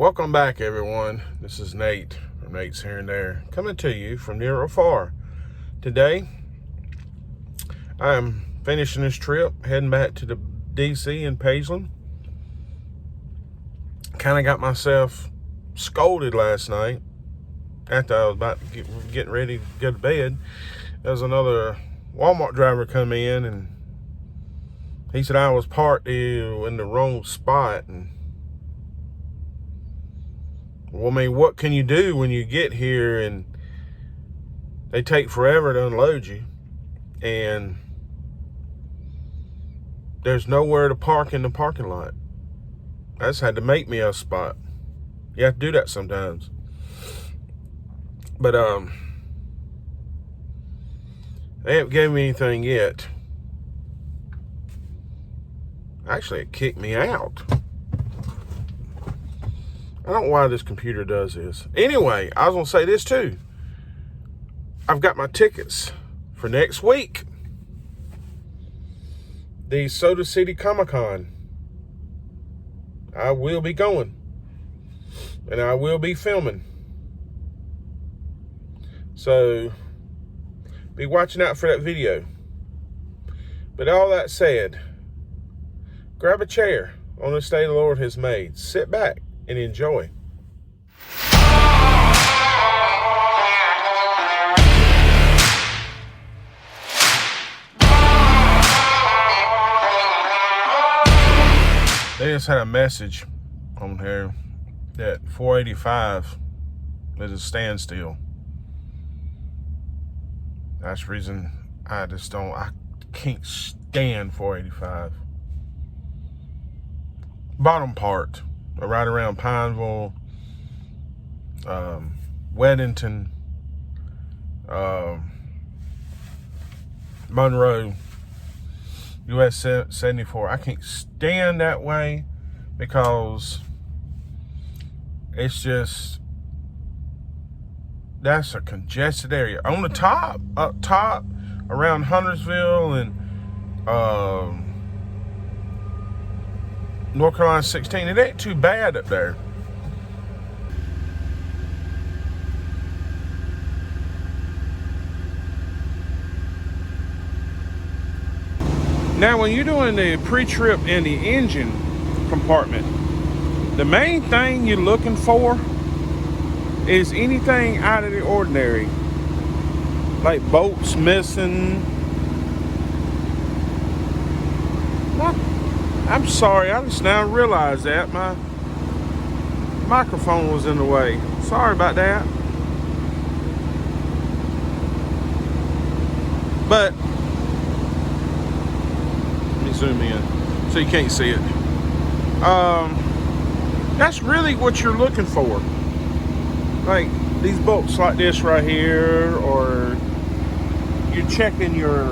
Welcome back, everyone. This is Nate from Nate's Here and There, coming to you from near or far. Today, I'm finishing this trip, heading back to the DC in Pageland. Kind of got myself scolded last night after I was about to getting ready to go to bed. There was another Walmart driver come in, and he said I was parked in the wrong spot. And well, I mean, what can you do when you get here and they take forever to unload you and there's nowhere to park in the parking lot? I just had to make me a spot. You have to do that sometimes. But they haven't given me anything yet. Actually, it kicked me out. I don't know why this computer does this. Anyway, I was going to say this too. I've got my tickets for next week. The Soda City Comic-Con. I will be going. And I will be filming. So, be watching out for that video. But all that said, grab a chair on this day the Lord has made. Sit back and enjoy. They just had a message on here that 485 is a standstill. That's the reason I can't stand 485. Bottom part, right around Pineville, Weddington, Monroe, US 74. I can't stand that way because it's just, that's a congested area. On the top, up top, around Huntersville and North Carolina 16, it ain't too bad up there. Now, when you're doing the pre-trip in the engine compartment, the main thing you're looking for is anything out of the ordinary, like bolts missing. I'm sorry, I just now realized that my microphone was in the way. Sorry about that. But let me zoom in so you can't see it. That's really what you're looking for. Like these bolts like this right here, or you're checking your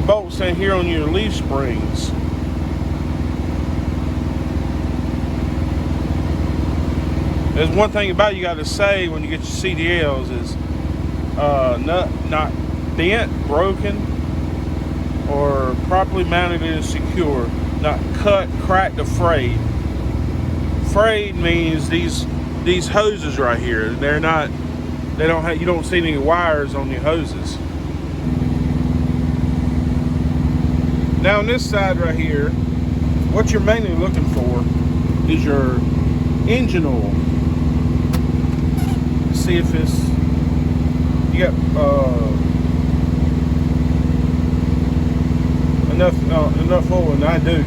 bolts in here on your leaf springs. There's one thing about you got to say when you get your CDLs is not bent, broken, or properly mounted and secure. Not cut, cracked, or frayed. Frayed means these hoses right here. You don't see any wires on the hoses. Now on this side right here, what you're mainly looking for is your engine oil. See if you got enough oil, and I do.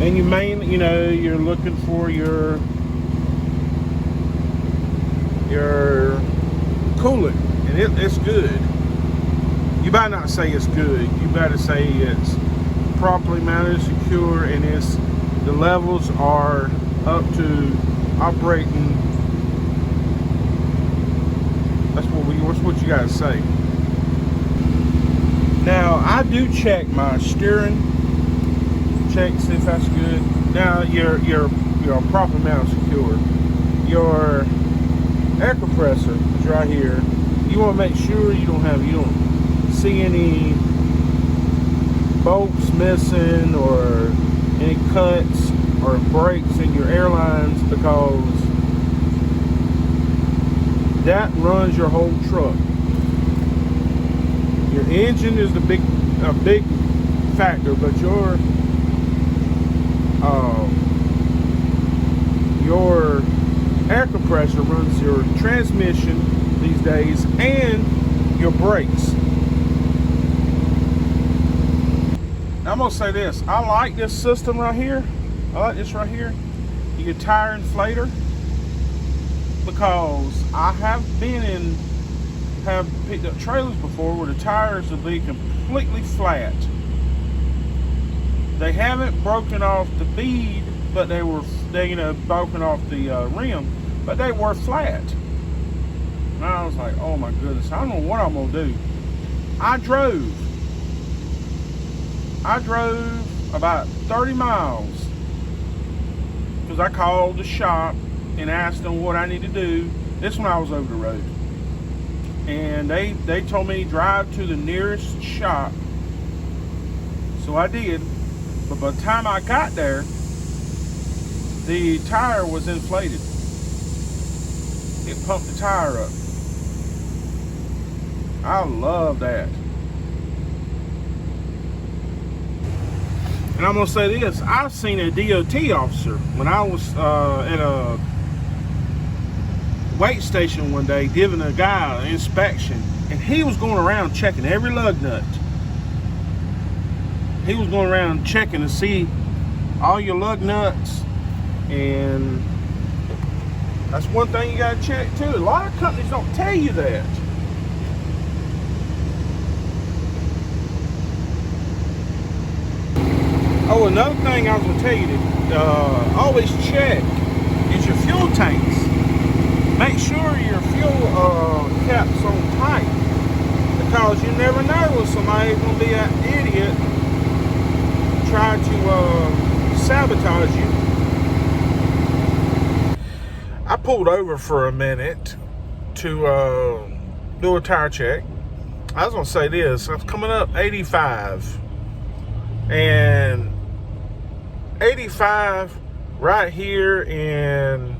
And you mainly, you're looking for your coolant, and it's good. You better not say it's good. You better say it's properly mounted, secure, and the levels are up to operating. That's what you gotta say. Now I do check my steering. Check, see if that's good. Now you're proper mount secure. Your air compressor is right here. You want to make sure you don't see any bolts missing or any cuts or breaks in your airlines, because that runs your whole truck. Your engine is a big factor, but your air compressor runs your transmission these days and your brakes. I'm gonna say this: I like this system right here. I like this right here. Your tire inflator, because I have picked up trailers before where the tires will be completely flat. They haven't broken off the bead, but they broken off the rim, but they were flat. And I was like, oh my goodness, I don't know what I'm gonna do. I drove about 30 miles because I called the shop and asked them what I need to do. This when I was over the road. And they told me drive to the nearest shop. So I did. But by the time I got there, the tire was inflated. It pumped the tire up. I love that. And I'm gonna say this: I've seen a DOT officer when I was at a weight station one day giving a guy an inspection, and he was going around checking every lug nut. He was going around checking to see all your lug nuts, and that's one thing you gotta check too. A lot of companies don't tell you that. Oh, another thing I was gonna tell you to always check is your fuel tanks. Make sure your fuel cap's on tight, because you never know when somebody's gonna be an idiot, try to sabotage you. I pulled over for a minute to do a tire check. I was gonna say this: I was coming up 85, and 85 right here in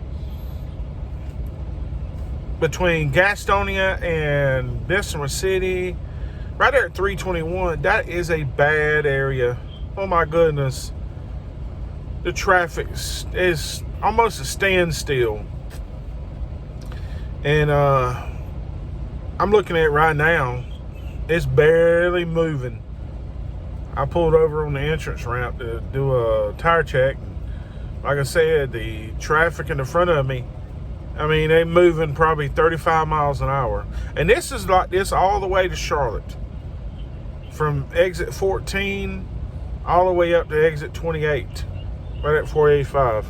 between Gastonia and Bessemer City, right there at 321. That is a bad area. Oh my goodness, the traffic is almost a standstill. And I'm looking at it right now, it's barely moving. I pulled over on the entrance ramp to do a tire check. Like I said, the traffic in the front of me, I mean, they're moving probably 35 miles an hour. And this is like this all the way to Charlotte. From exit 14 all the way up to exit 28, right at 485.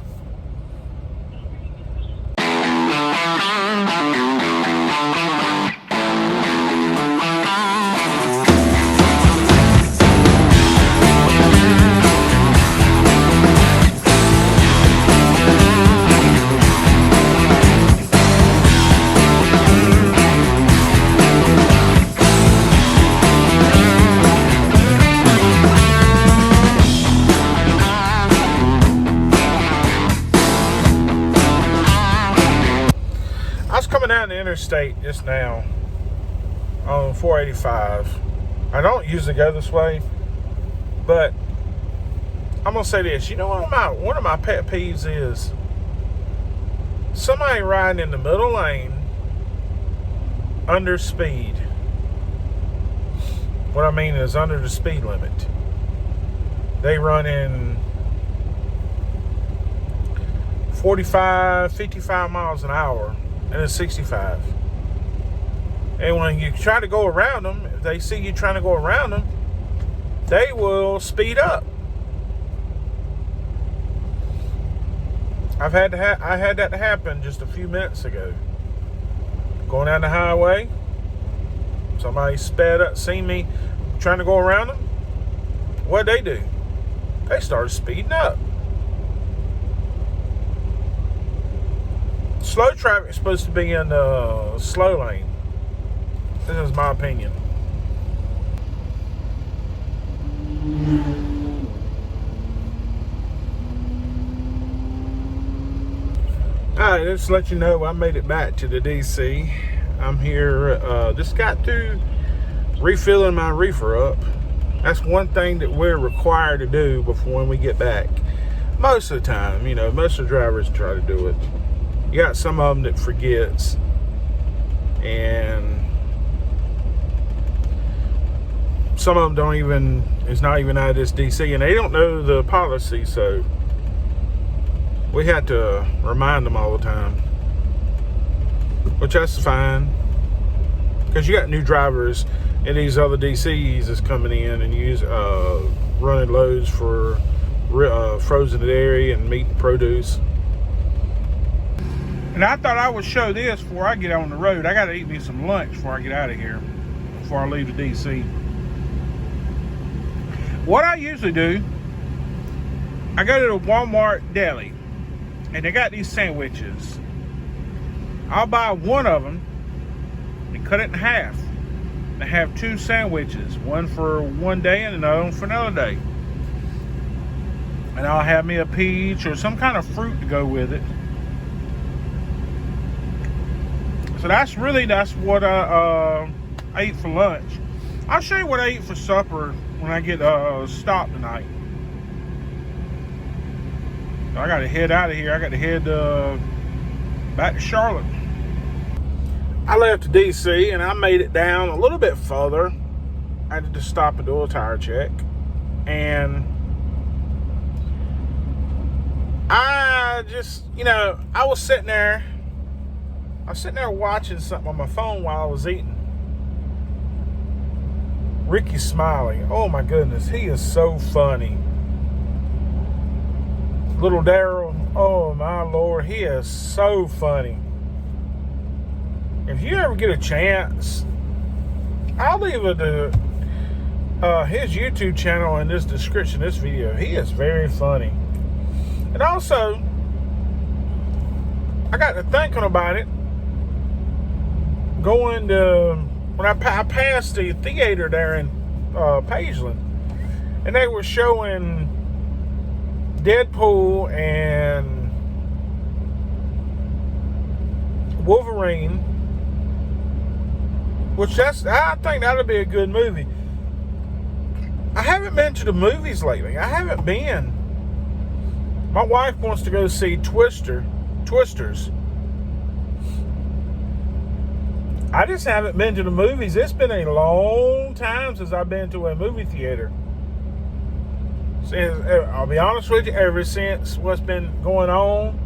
Coming down the interstate just now on 485. I don't usually go this way, but I'm gonna say this: you know what one of my pet peeves is? Somebody riding in the middle lane under speed. What I mean is under the speed limit. They run in 45, 55 miles an hour. And it's 65. And when you try to go around them, if they see you trying to go around them, they will speed up. I had that to happen just a few minutes ago. Going down the highway, somebody sped up, seen me trying to go around them. What'd they do? They started speeding up. Slow traffic is supposed to be in the slow lane. This is my opinion. Alright, let's let you know I made it back to the DC. I'm here, just got through refilling my reefer up. That's one thing that we're required to do before when we get back. Most of the time, you know, most of the drivers try to do it. You got some of them that forgets. And some of them don't even, it's not even out of this DC, and they don't know the policy, so we had to remind them all the time, which that's fine, because you got new drivers in these other DCs that's coming in and use running loads for frozen dairy and meat and produce. And I thought I would show this before I get on the road. I got to eat me some lunch before I get out of here, before I leave the DC. What I usually do, I go to the Walmart deli, and they got these sandwiches. I'll buy one of them and cut it in half. They have two sandwiches, one for one day and another one for another day. And I'll have me a peach or some kind of fruit to go with it. So that's what I eat for lunch. I'll show you what I eat for supper when I get stopped tonight. I got to head out of here. I got to head back to Charlotte. I left DC and I made it down a little bit further. I had to just stop and do a tire check. And I just, you know, I was sitting there watching something on my phone while I was eating. Ricky Smiley, oh my goodness, he is so funny. Little Daryl, oh my Lord, he is so funny. If you ever get a chance, I'll leave his YouTube channel in this description of this video. He is very funny. And also, I got to thinking about it. Going to, when I passed the theater there in Pageland, and they were showing Deadpool and Wolverine, which I think that'll be a good movie. I haven't been to the movies lately. I haven't been. My wife wants to go see Twisters. I just haven't been to the movies. It's been a long time since I've been to a movie theater. I'll be honest with you, ever since what's been going on,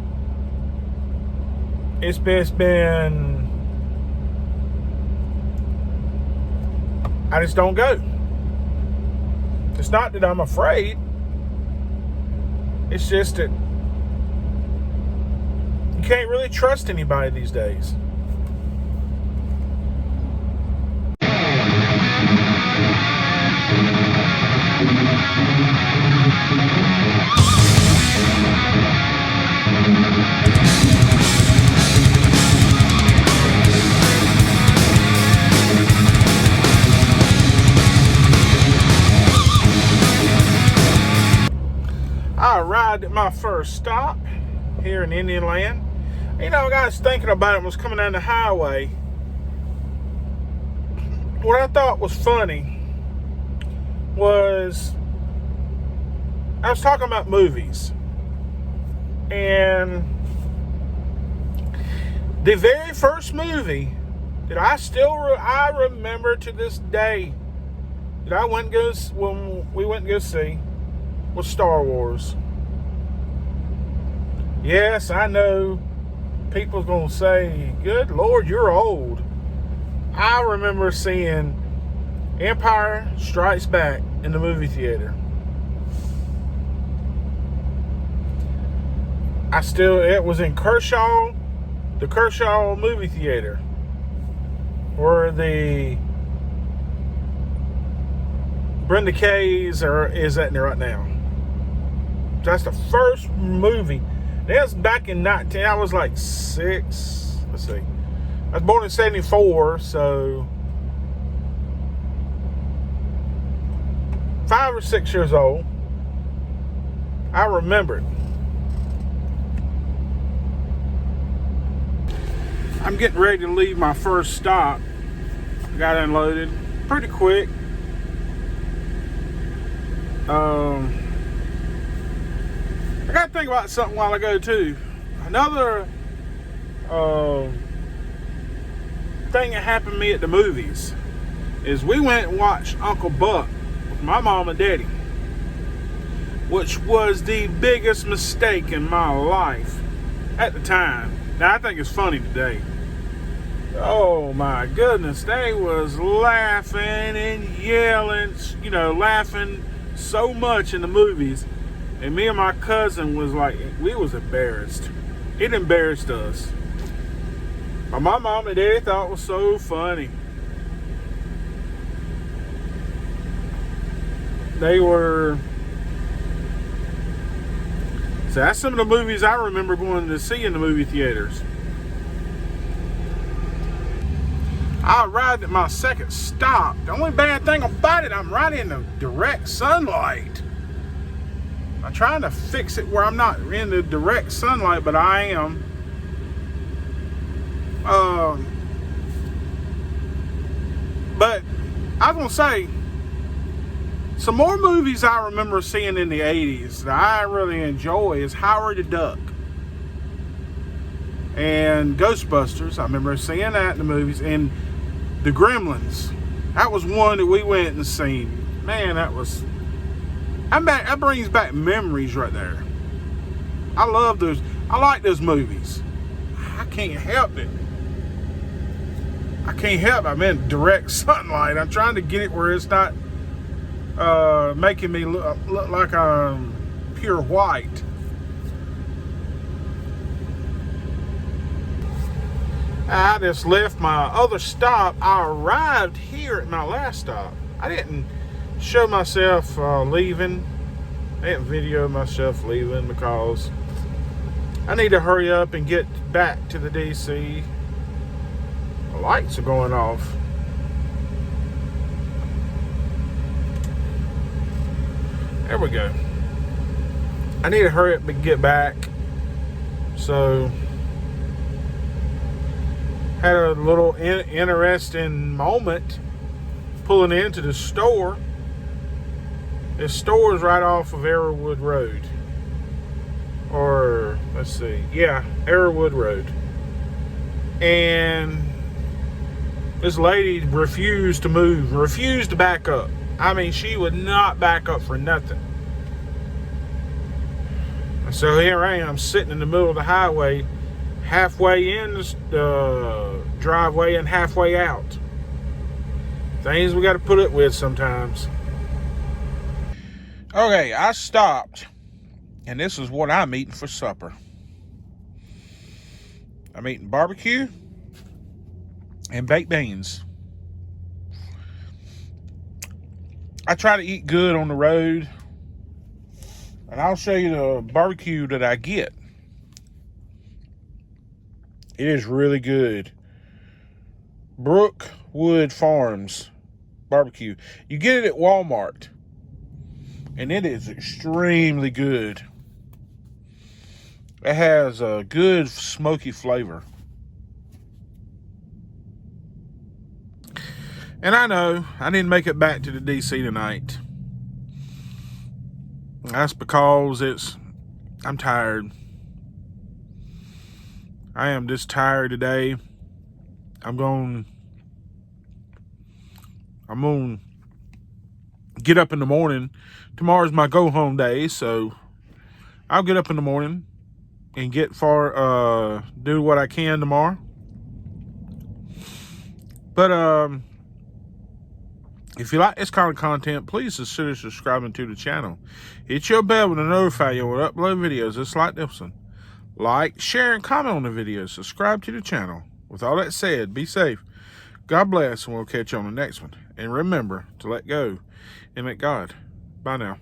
it's been, I just don't go. It's not that I'm afraid. It's just that you can't really trust anybody these days. I arrived at my first stop here in Indian Land. You know, I was thinking about it, was coming down the highway. What I thought was funny was I was talking about movies, and the very first movie that I remember to this day that I went when we went to go see was Star Wars. Yes, I know people's gonna say, "Good Lord, you're old." I remember seeing Empire Strikes Back in the movie theater. It was in Kershaw, the Kershaw movie theater, where the Brenda Kay's is at there right now. That's the first movie. That was back in 19. I was like 6. Let's see. I was born in 74, so 5 or 6 years old. I remember it. I'm getting ready to leave my first stop. Got unloaded pretty quick. I got to think about something while I go too. Another thing that happened to me at the movies is we went and watched Uncle Buck with my mom and daddy, which was the biggest mistake in my life at the time. Now I think it's funny today. Oh my goodness, they was laughing and yelling, laughing so much in the movies. And me and my cousin was like, we was embarrassed. It embarrassed us. But my mom and daddy thought it was so funny. So that's some of the movies I remember going to see in the movie theaters. I arrived at my second stop. The only bad thing about it, I'm right in the direct sunlight. I'm trying to fix it where I'm not in the direct sunlight, but I am. But I was going to say, some more movies I remember seeing in the 80s that I really enjoy is Howard the Duck and Ghostbusters. I remember seeing that in the movies. And The Gremlins. That was one that we went and seen. Man, that brings back memories right there. I love those. I like those movies. I can't help it. I'm in direct sunlight. I'm trying to get it where it's not making me look like I'm pure white. I just left my other stop. I arrived here at my last stop. I didn't show myself leaving. I didn't video myself leaving because I need to hurry up and get back to the DC. The lights are going off. There we go. I need to hurry up and get back. So, had a little interesting moment pulling into the store. This store is right off of Arrowwood Road. Or, let's see. Yeah, Arrowwood Road. And this lady refused to move, refused to back up. I mean, she would not back up for nothing. And so here I am sitting in the middle of the highway, halfway in the driveway and halfway out. Things we got to put up with sometimes. Okay, I stopped, and this is what I'm eating for supper. I'm eating barbecue and baked beans. I try to eat good on the road, and I'll show you the barbecue that I get. It is really good. Brookwood Farms barbecue. You get it at Walmart, and it is extremely good. It has a good smoky flavor. And I know I didn't make it back to the DC tonight. That's because I'm tired. I am just tired today. I'm going to get up in the morning. Tomorrow's my go home day, so I'll get up in the morning and do what I can tomorrow. But if you like this kind of content, please consider subscribing to the channel. Hit your bell to notify you when I upload videos just like this one. Like, share, and comment on the video. Subscribe to the channel. With all that said, be safe. God bless, and we'll catch you on the next one. And remember to let go and let God. Bye now.